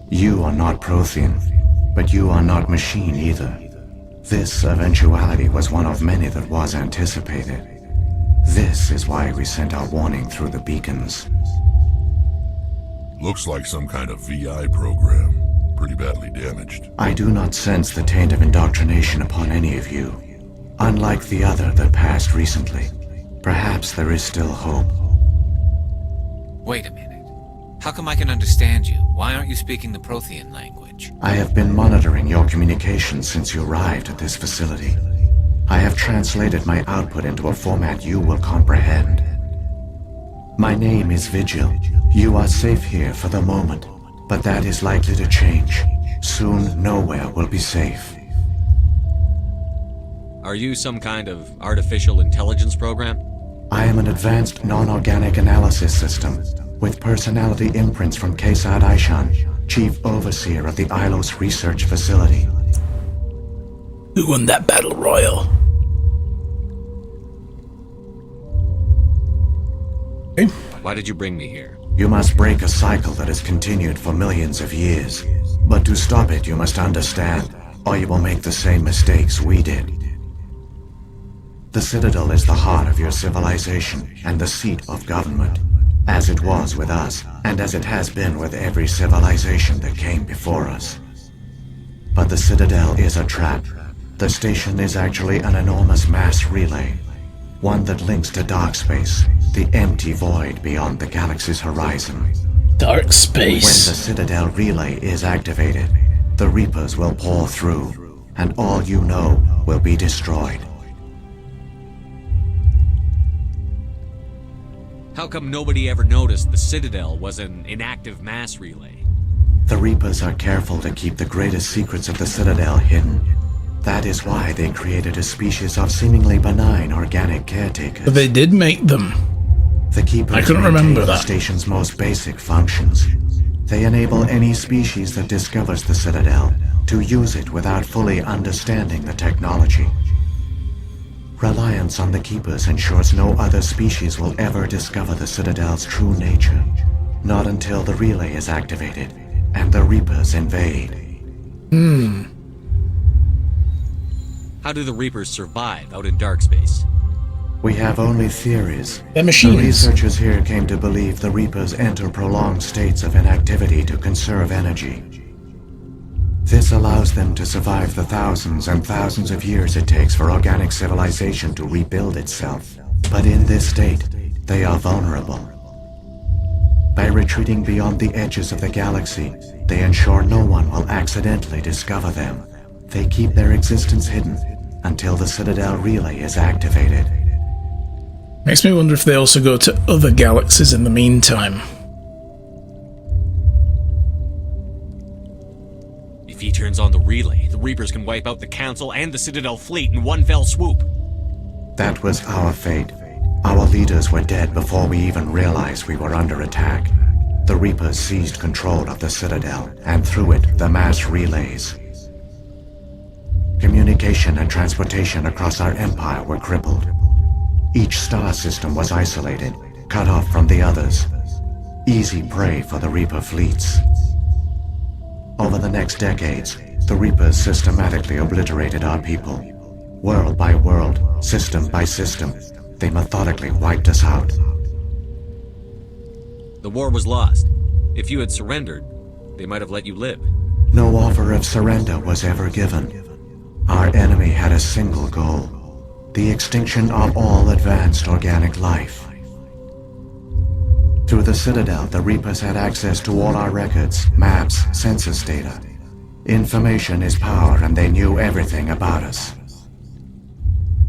You are not Prothean, but you are not machine either. This eventuality was one of many that was anticipated. This is why we sent our warning through the beacons. Looks like some kind of VI program. Pretty badly damaged. I do not sense the taint of indoctrination upon any of you. Unlike the other that passed recently, perhaps there is still hope. Wait a minute. How come I can understand you? Why aren't you speaking the Prothean language? I have been monitoring your communications since you arrived at this facility. I have translated my output into a format you will comprehend. My name is Vigil. You are safe here for the moment, but that is likely to change. Soon, nowhere will be safe. Are you some kind of artificial intelligence program? I am an advanced non-organic analysis system, with personality imprints from Kesad Aishan, Chief Overseer of the Ilos Research Facility. Who won that battle royal? Okay. Why did you bring me here? You must break a cycle that has continued for millions of years. But to stop it, you must understand, or you will make the same mistakes we did. The Citadel is the heart of your civilization and the seat of government, as it was with us, and as it has been with every civilization that came before us. But the Citadel is a trap. The station is actually an enormous mass relay, one that links to dark space, the empty void beyond the galaxy's horizon. Dark space. When the Citadel relay is activated, the Reapers will pour through, and all you know will be destroyed. How come nobody ever noticed the Citadel was an inactive mass relay? The Reapers are careful to keep the greatest secrets of the Citadel hidden. That is why they created a species of seemingly benign organic caretakers. But they did make them. The Keepers I couldn't maintain remember the that. station's most basic functions. They enable any species that discovers the Citadel to use it without fully understanding the technology. Reliance on the Keepers ensures no other species will ever discover the Citadel's true nature. Not until the relay is activated and the Reapers invade. How do the Reapers survive out in dark space? We have only theories. They're machines. The researchers here came to believe the Reapers enter prolonged states of inactivity to conserve energy. This allows them to survive the thousands and thousands of years it takes for organic civilization to rebuild itself. But in this state, they are vulnerable. By retreating beyond the edges of the galaxy, they ensure no one will accidentally discover them. They keep their existence hidden until the Citadel relay is activated. Makes me wonder if they also go to other galaxies in the meantime. If he turns on the relay, the Reapers can wipe out the Council and the Citadel fleet in one fell swoop. That was our fate. Our leaders were dead before we even realized we were under attack. The Reapers seized control of the Citadel, and through it, the mass relays. Communication and transportation across our empire were crippled. Each star system was isolated, cut off from the others. Easy prey for the Reaper fleets. Over the next decades, the Reapers systematically obliterated our people. World by world, system by system, they methodically wiped us out. The war was lost. If you had surrendered, they might have let you live. No offer of surrender was ever given. Our enemy had a single goal: the extinction of all advanced organic life. Through the Citadel, the Reapers had access to all our records, maps, census data. Information is power, and they knew everything about us.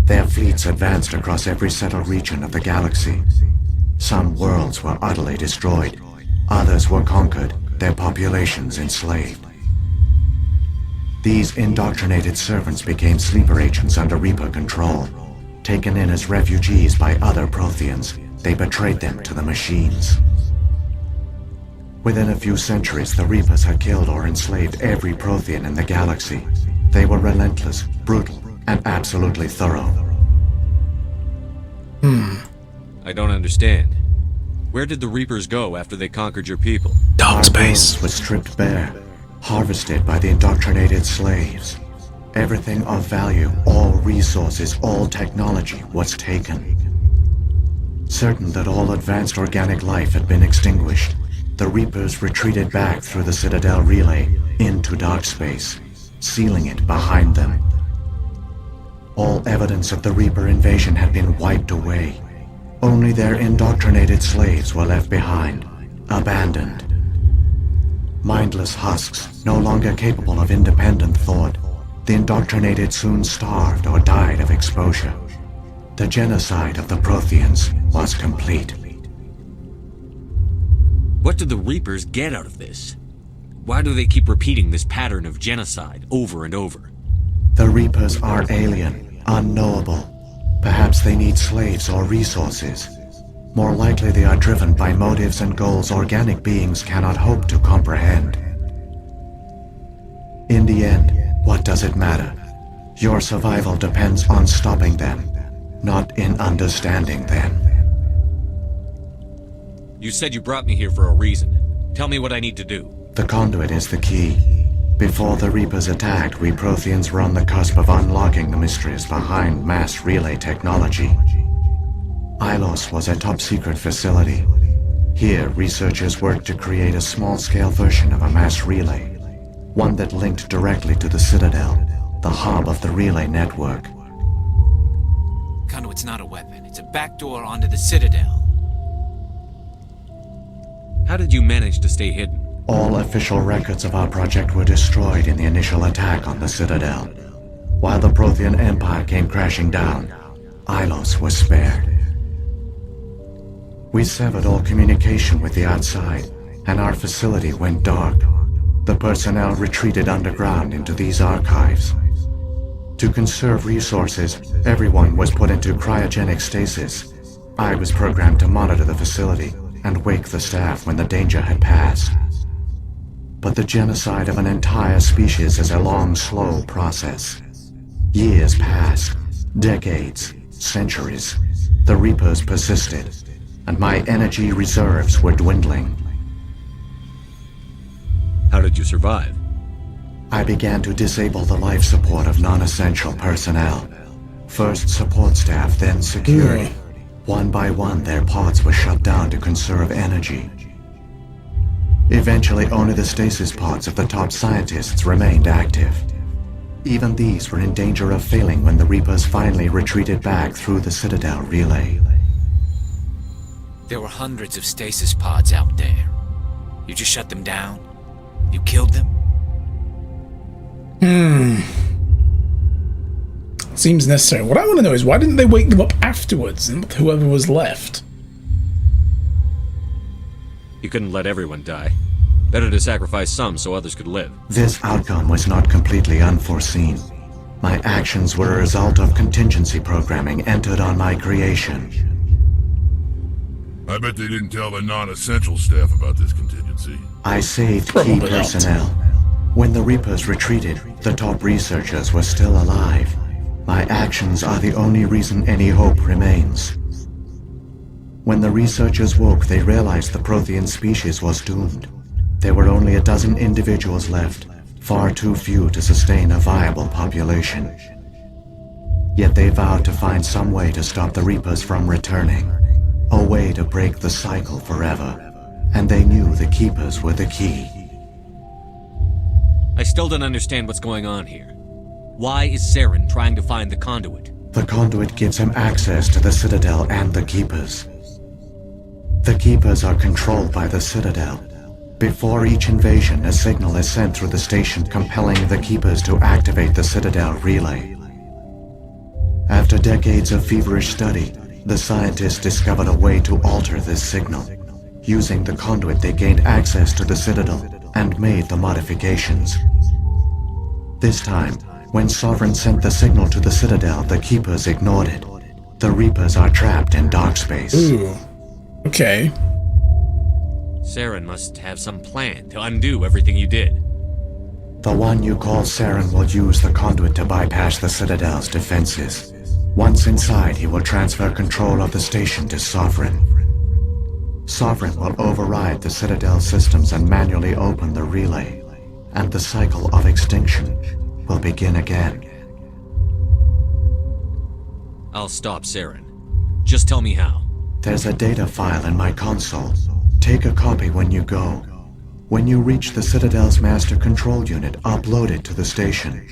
Their fleets advanced across every settled region of the galaxy. Some worlds were utterly destroyed, others were conquered, their populations enslaved. These indoctrinated servants became sleeper agents under Reaper control. Taken in as refugees by other Protheans, they betrayed them to the machines. Within a few centuries, the Reapers had killed or enslaved every Prothean in the galaxy. They were relentless, brutal, and absolutely thorough. I don't understand. Where did the Reapers go after they conquered your people? Dark Our space. worlds was stripped bare, harvested by the indoctrinated slaves. Everything of value, all resources, all technology was taken. Certain that all advanced organic life had been extinguished, the Reapers retreated back through the Citadel relay into dark space, sealing it behind them. All evidence of the Reaper invasion had been wiped away. Only their indoctrinated slaves were left behind, abandoned. Mindless husks, no longer capable of independent thought, the indoctrinated soon starved or died of exposure. The genocide of the Protheans was complete. What did the Reapers get out of this? Why do they keep repeating this pattern of genocide over and over? The Reapers are alien, unknowable. Perhaps they need slaves or resources. More likely they are driven by motives and goals organic beings cannot hope to comprehend. In the end, what does it matter? Your survival depends on stopping them, not in understanding them. You said you brought me here for a reason. Tell me what I need to do. The conduit is the key. Before the Reapers attacked, we Protheans were on the cusp of unlocking the mysteries behind mass relay technology. Ilos was a top-secret facility. Here, researchers worked to create a small-scale version of a mass relay, one that linked directly to the Citadel, the hub of the relay network. Conduit's not a weapon. It's a backdoor onto the Citadel. How did you manage to stay hidden? All official records of our project were destroyed in the initial attack on the Citadel. While the Prothean Empire came crashing down, Ilos was spared. We severed all communication with the outside, and our facility went dark. The personnel retreated underground into these archives. To conserve resources, everyone was put into cryogenic stasis. I was programmed to monitor the facility and wake the staff when the danger had passed. But the genocide of an entire species is a long, slow process. Years passed, decades, centuries. The Reapers persisted, and my energy reserves were dwindling. How did you survive? I began to disable the life support of non-essential personnel. First support staff, then security. One by one, their pods were shut down to conserve energy. Eventually, only the stasis pods of the top scientists remained active. Even these were in danger of failing when the Reapers finally retreated back through the Citadel relay. There were hundreds of stasis pods out there. You just shut them down? You killed them? Seems necessary. What I want to know is why didn't they wake them up afterwards and whoever was left? You couldn't let everyone die. Better to sacrifice some so others could live. This outcome was not completely unforeseen. My actions were a result of contingency programming entered on my creation. I bet they didn't tell the non-essential staff about this contingency. I saved key Probably not. personnel. When the Reapers retreated, the top researchers were still alive. My actions are the only reason any hope remains. When the researchers woke, they realized the Prothean species was doomed. There were only a dozen individuals left, far too few to sustain a viable population. Yet they vowed to find some way to stop the Reapers from returning, a way to break the cycle forever, and they knew the Keepers were the key. I still don't understand what's going on here. Why is Saren trying to find the conduit? The conduit gives him access to the Citadel and the Keepers. The Keepers are controlled by the Citadel. Before each invasion, a signal is sent through the station compelling the Keepers to activate the Citadel relay. After decades of feverish study, the scientists discovered a way to alter this signal. Using the conduit, they gained access to the Citadel and made the modifications. This time, when Sovereign sent the signal to the Citadel, the Keepers ignored it. The Reapers are trapped in dark space. Ooh. Okay. Saren must have some plan to undo everything you did. The one you call Saren will use the conduit to bypass the Citadel's defenses. Once inside, he will transfer control of the station to Sovereign. Sovereign will override the Citadel systems and manually open the relay, and the cycle of extinction will begin again. I'll stop Saren. Just tell me how. There's a data file in my console. Take a copy when you go. When you reach the Citadel's master control unit, upload it to the station.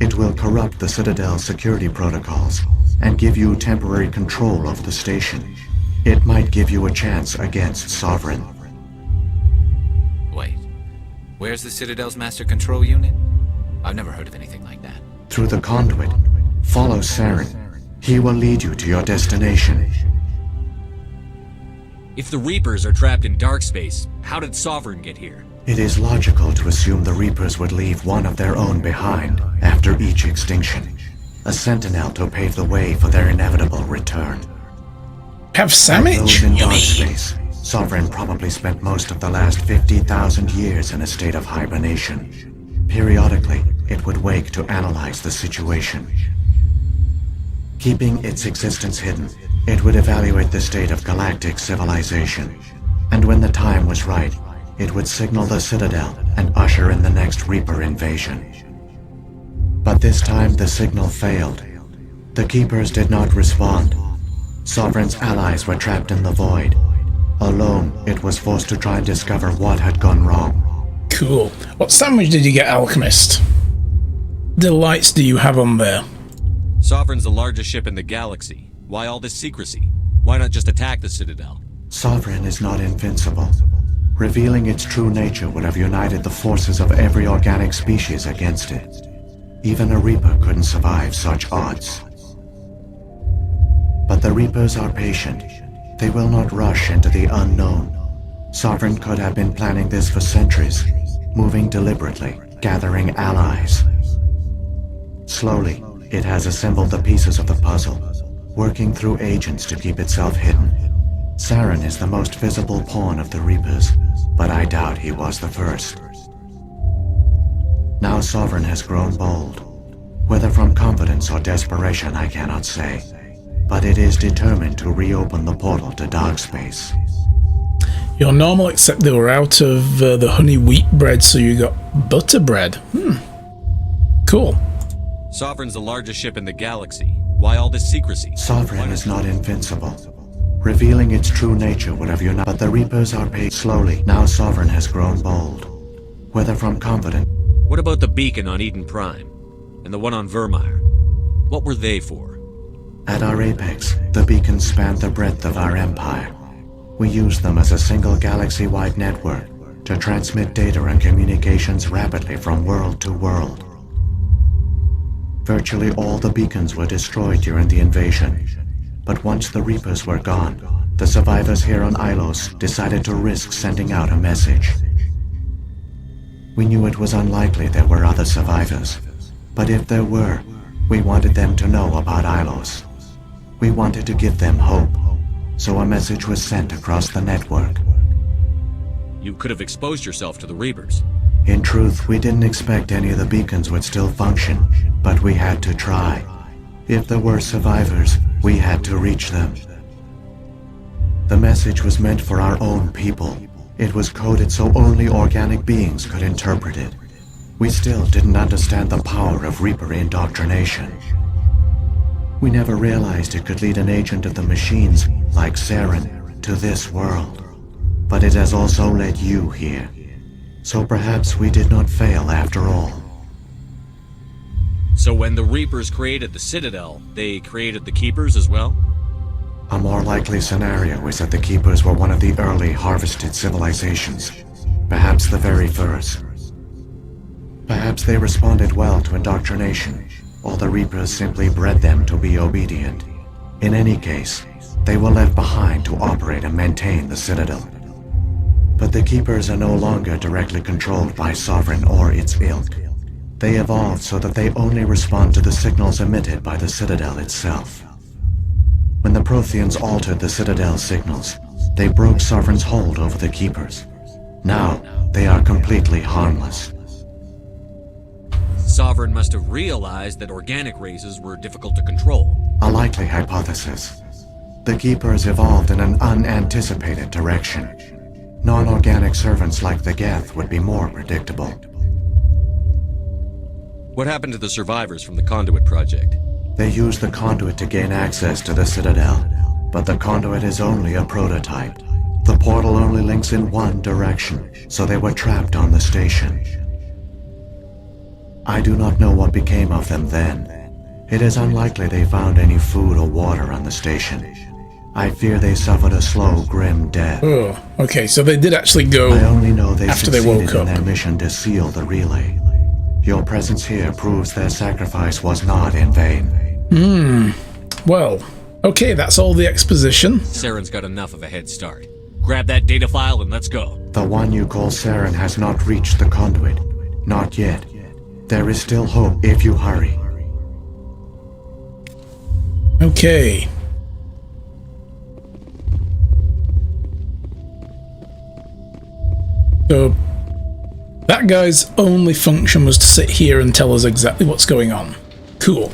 It will corrupt the Citadel's security protocols and give you temporary control of the station. It might give you a chance against Sovereign. Wait. Where's the Citadel's master control unit? I've never heard of anything like that. Through the conduit, follow Saren. He will lead you to your destination. If the Reapers are trapped in dark space, how did Sovereign get here? It is logical to assume the Reapers would leave one of their own behind after each extinction. A sentinel to pave the way for their inevitable return. Have Those sandwich? in dark space, Sovereign probably spent most of the last 50,000 years in a state of hibernation. Periodically, it would wake to analyze the situation. Keeping its existence hidden, it would evaluate the state of galactic civilization. And when the time was right, it would signal the Citadel and usher in the next Reaper invasion. But this time the signal failed. The Keepers did not respond. Sovereign's allies were trapped in the void. Alone, it was forced to try and discover what had gone wrong. Cool. What sandwich did you get, Alchemist? The lights do you have on there? Sovereign's the largest ship in the galaxy. Why all this secrecy? Why not just attack the Citadel? Sovereign is not invincible. Revealing its true nature would have united the forces of every organic species against it. Even a Reaper couldn't survive such odds. But the Reapers are patient. They will not rush into the unknown. Sovereign could have been planning this for centuries, moving deliberately, gathering allies. Slowly, it has assembled the pieces of the puzzle, working through agents to keep itself hidden. Saren is the most visible pawn of the Reapers, but I doubt he was the first. Now Sovereign has grown bold. Whether from confidence or desperation, I cannot say. But it is determined to reopen the portal to dark space. You're normal, except they were out of the honey wheat bread, so you got butter bread. Cool. Sovereign's the largest ship in the galaxy. Why all this secrecy? Sovereign is not invincible. Revealing its true nature would have united, but the Reapers are paid slowly. Now Sovereign has grown bold. Whether from confidence. What about the beacon on Eden Prime? And the one on Vermeer? What were they for? At our apex, the beacons spanned the breadth of our empire. We used them as a single galaxy-wide network to transmit data and communications rapidly from world to world. Virtually all the beacons were destroyed during the invasion, but once the Reapers were gone, the survivors here on Ilos decided to risk sending out a message. We knew it was unlikely there were other survivors, but if there were, we wanted them to know about Ilos. We wanted to give them hope, so a message was sent across the network. You could have exposed yourself to the Reapers. In truth, we didn't expect any of the beacons would still function, but we had to try. If there were survivors, we had to reach them. The message was meant for our own people. It was coded so only organic beings could interpret it. We still didn't understand the power of Reaper indoctrination. We never realized it could lead an agent of the machines, like Saren, to this world. But it has also led you here. So perhaps we did not fail after all. So when the Reapers created the Citadel, they created the Keepers as well? A more likely scenario is that the Keepers were one of the early harvested civilizations, perhaps the very first. Perhaps they responded well to indoctrination, or the Reapers simply bred them to be obedient. In any case, they were left behind to operate and maintain the Citadel. But the Keepers are no longer directly controlled by Sovereign or its ilk. They evolved so that they only respond to the signals emitted by the Citadel itself. When the Protheans altered the Citadel's signals, they broke Sovereign's hold over the Keepers. Now, they are completely harmless. Sovereign must have realized that organic races were difficult to control. A likely hypothesis. The Keepers evolved in an unanticipated direction. Non-organic servants like the Geth would be more predictable. What happened to the survivors from the Conduit Project? They used the conduit to gain access to the Citadel, but the conduit is only a prototype. The portal only links in one direction, so they were trapped on the station. I do not know what became of them then. It is unlikely they found any food or water on the station. I fear they suffered a slow, grim death. Oh, okay, so they did actually go I only know they after they succeeded woke in up. their mission to seal the relay. Your presence here proves their sacrifice was not in vain. Well, okay, that's all the exposition. Saren's got enough of a head start. Grab that data file and let's go. The one you call Saren has not reached the conduit. Not yet. There is still hope if you hurry. Okay. So, that guy's only function was to sit here and tell us exactly what's going on. Cool.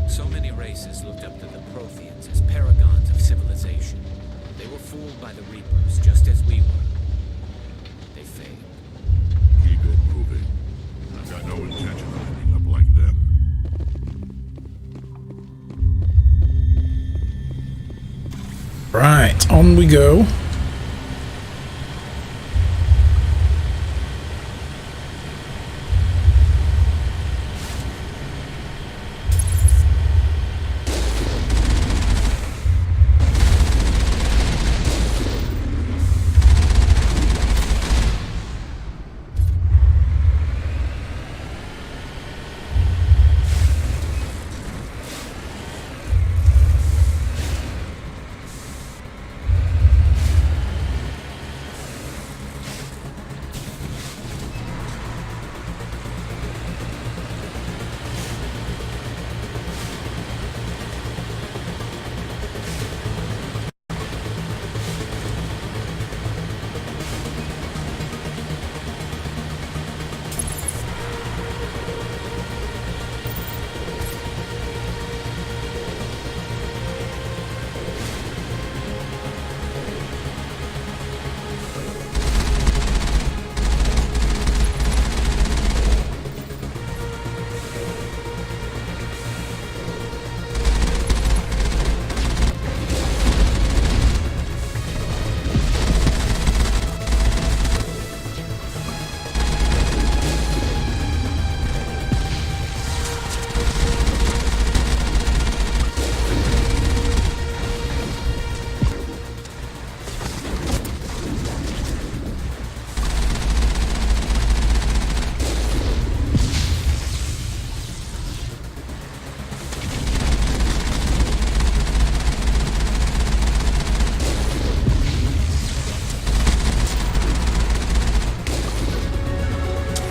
So many races looked up to the Protheans as paragons of civilization. They were fooled by the Reapers, just as we were. They failed. Keep it moving. I've got no intention of ending up like them. Right, on we go.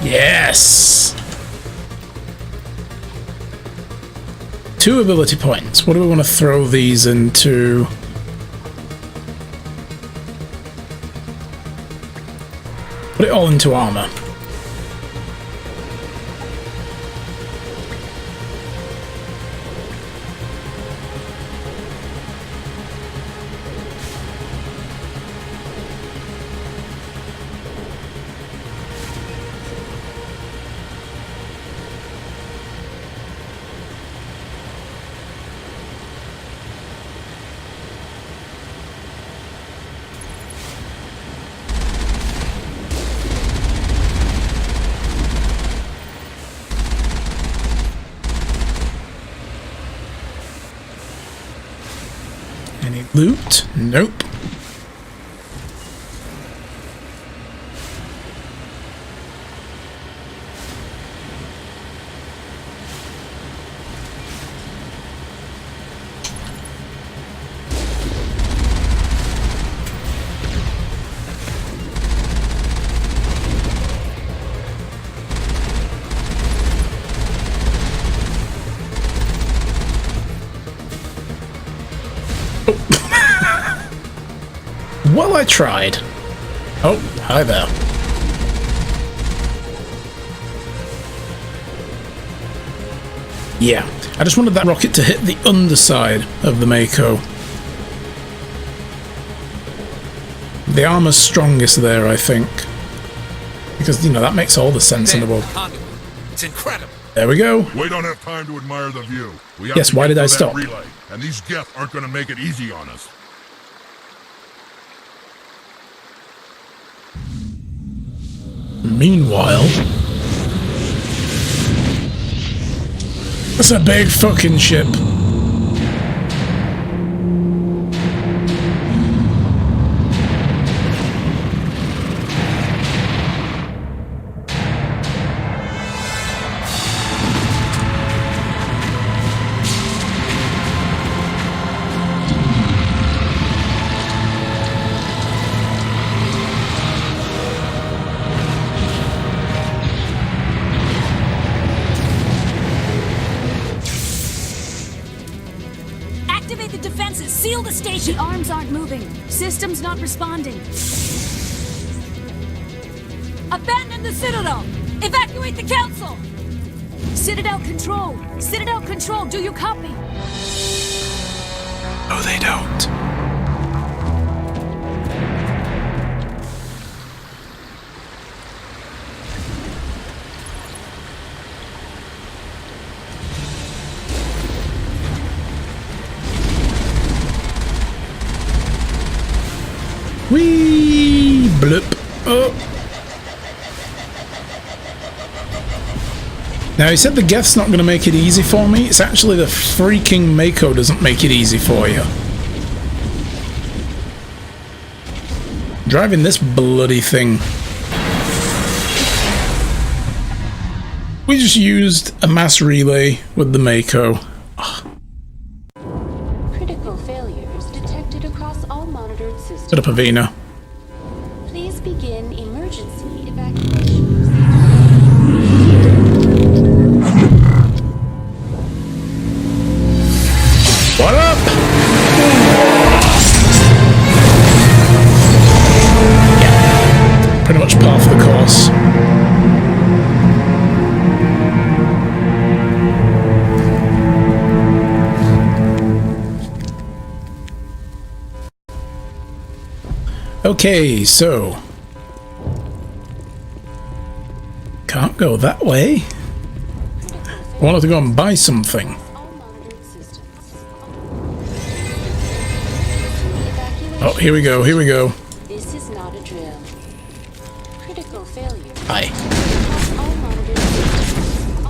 Yes! 2 ability points. What do we want to throw these into? Put it all into armor. Any loot? Nope. I tried. Oh, hi there. Yeah, I just wanted that rocket to hit the underside of the Mako. The armor's strongest there, I think. Because, you know, that makes all the sense in the world. It's incredible. There we go. We don't have time to admire the view. We have Yes, to why get did I to that stop? relay, and these Geth aren't going to make it easy on us. Meanwhile... That's a big fucking ship. Activate the defenses! Seal the station! The arms aren't moving. Systems not responding. Abandon the Citadel! Evacuate the Council! Citadel Control! Citadel Control, do you copy? No, they don't. Whee! Blip. Oh. Now, he said the Geth's not going to make it easy for me. It's actually the freaking Mako doesn't make it easy for you. Driving this bloody thing. We just used a mass relay with the Mako. Critical failures detected across all monitored systems. Set up a Vina. Please begin emergency evacuation. What up? Yeah. Pretty much par for the course. Okay, so can't go that way. I wanted to go and buy something. All monitored systems. Oh, here we go, here we go. This is not a drill. Critical failure. Hi. Across all monitored systems.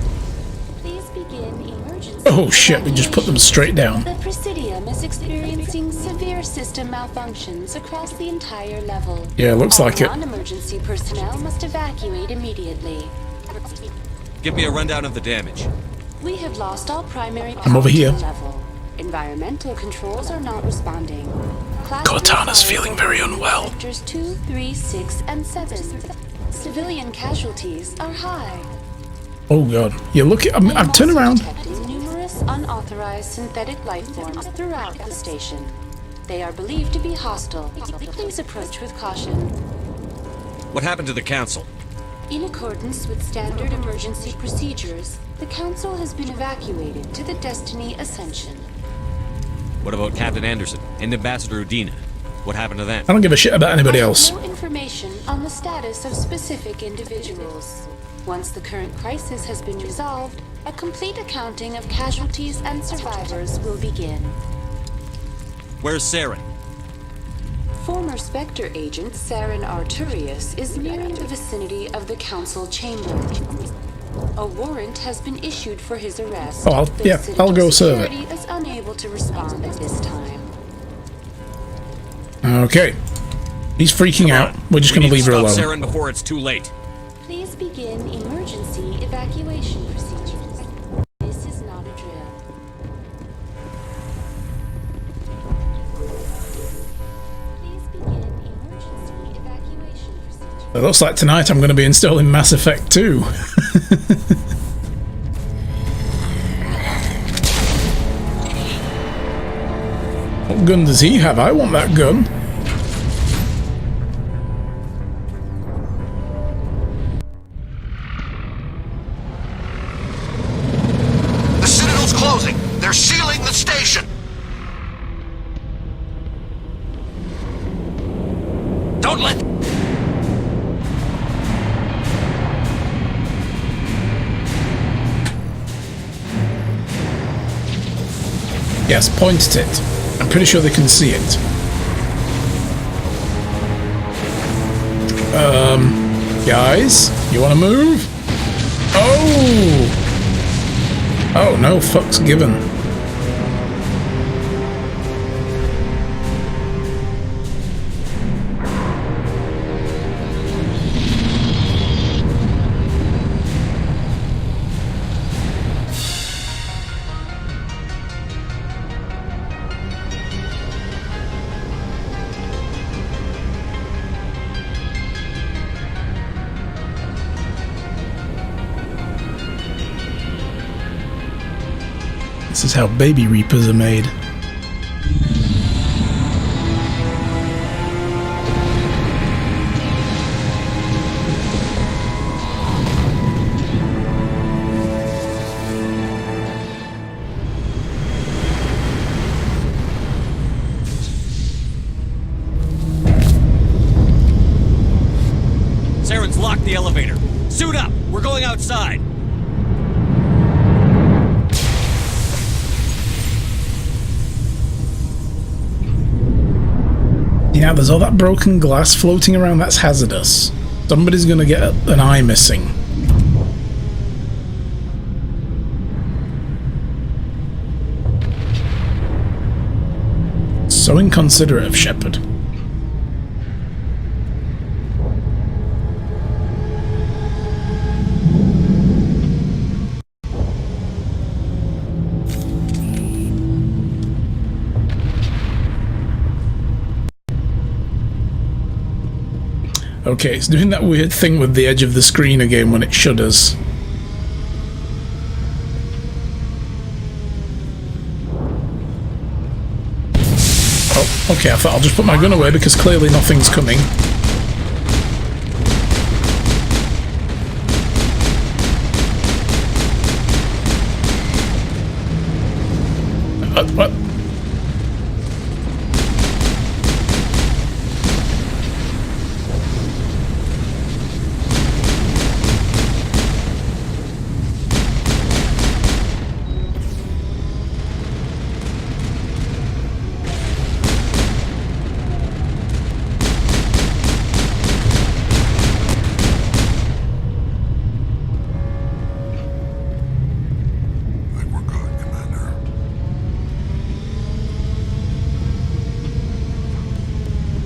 Please begin emergency. Oh shit, we just put them straight down. The Presidium is experiencing severe system malfunctions across the entire level. Yeah, looks All like it. non-emergency personnel must evacuate immediately. Give me a rundown of the damage. We have lost all primary I'm over power to here. the level. Environmental controls are not responding. Cortana's feeling very unwell. Sectors 2, 3, 6, and 7. Civilian casualties are high. Oh god. Yeah, look at I've turned around. Detecting numerous unauthorized synthetic life forms throughout the station. They are believed to be hostile. Please approach with caution. What happened to the council? In accordance with standard emergency procedures, the Council has been evacuated to the Destiny Ascension. What about Captain Anderson and Ambassador Udina? What happened to them? I don't give a shit about anybody I have else. no information on the status of specific individuals. Once the current crisis has been resolved, a complete accounting of casualties and survivors will begin. Where's Saren? Former Spectre agent Saren Arturius is nearing the vicinity of the Council chamber. A warrant has been issued for his arrest. Oh, I'll go serve it. Security is unable to respond at this time. Okay. He's freaking out. We're just We gonna need leave her stop alone. Saren before it's too late. Please begin emergency evacuation procedures. This is not a drill. Please begin emergency evacuation procedures. It looks like tonight I'm going to be installing Mass Effect 2. What gun does he have? I want that gun. Don't let... Yes, point at it. I'm pretty sure they can see it. Guys, you want to move? Oh! Oh, no fucks given. This is how baby reapers are made. Saren's locked the elevator. Suit up! We're going outside! Yeah, there's all that broken glass floating around. That's hazardous. Somebody's gonna get an eye missing. So inconsiderate of Shepard. Okay, it's doing that weird thing with the edge of the screen again when it shudders. Oh, okay, I thought I'll just put my gun away because clearly nothing's coming. What?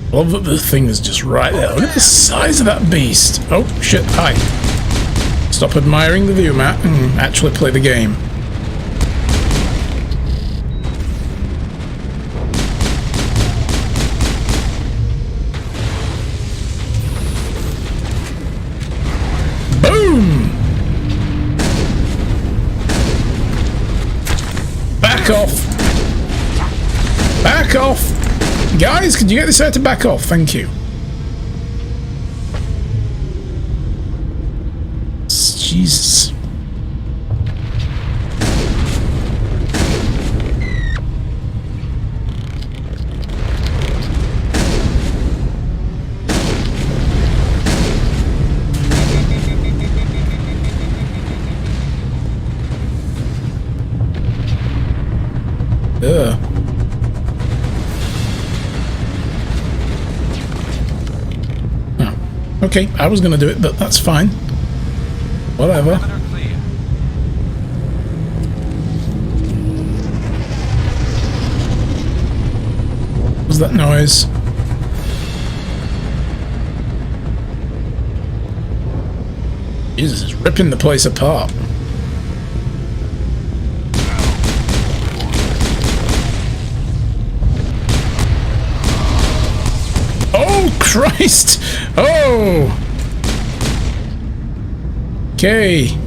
I love that the thing is just right there. Look at the size of that beast. Oh, shit. Hi. Stop admiring the view, Matt, and actually play the game. Boom! Back off. Back off. Guys, could you get this out to back off? Thank you. Jesus. Ugh. Okay, I was going to do it, but that's fine. Whatever. What was that noise? Jesus, it's ripping the place apart. Oh, Christ! Oh! Okay.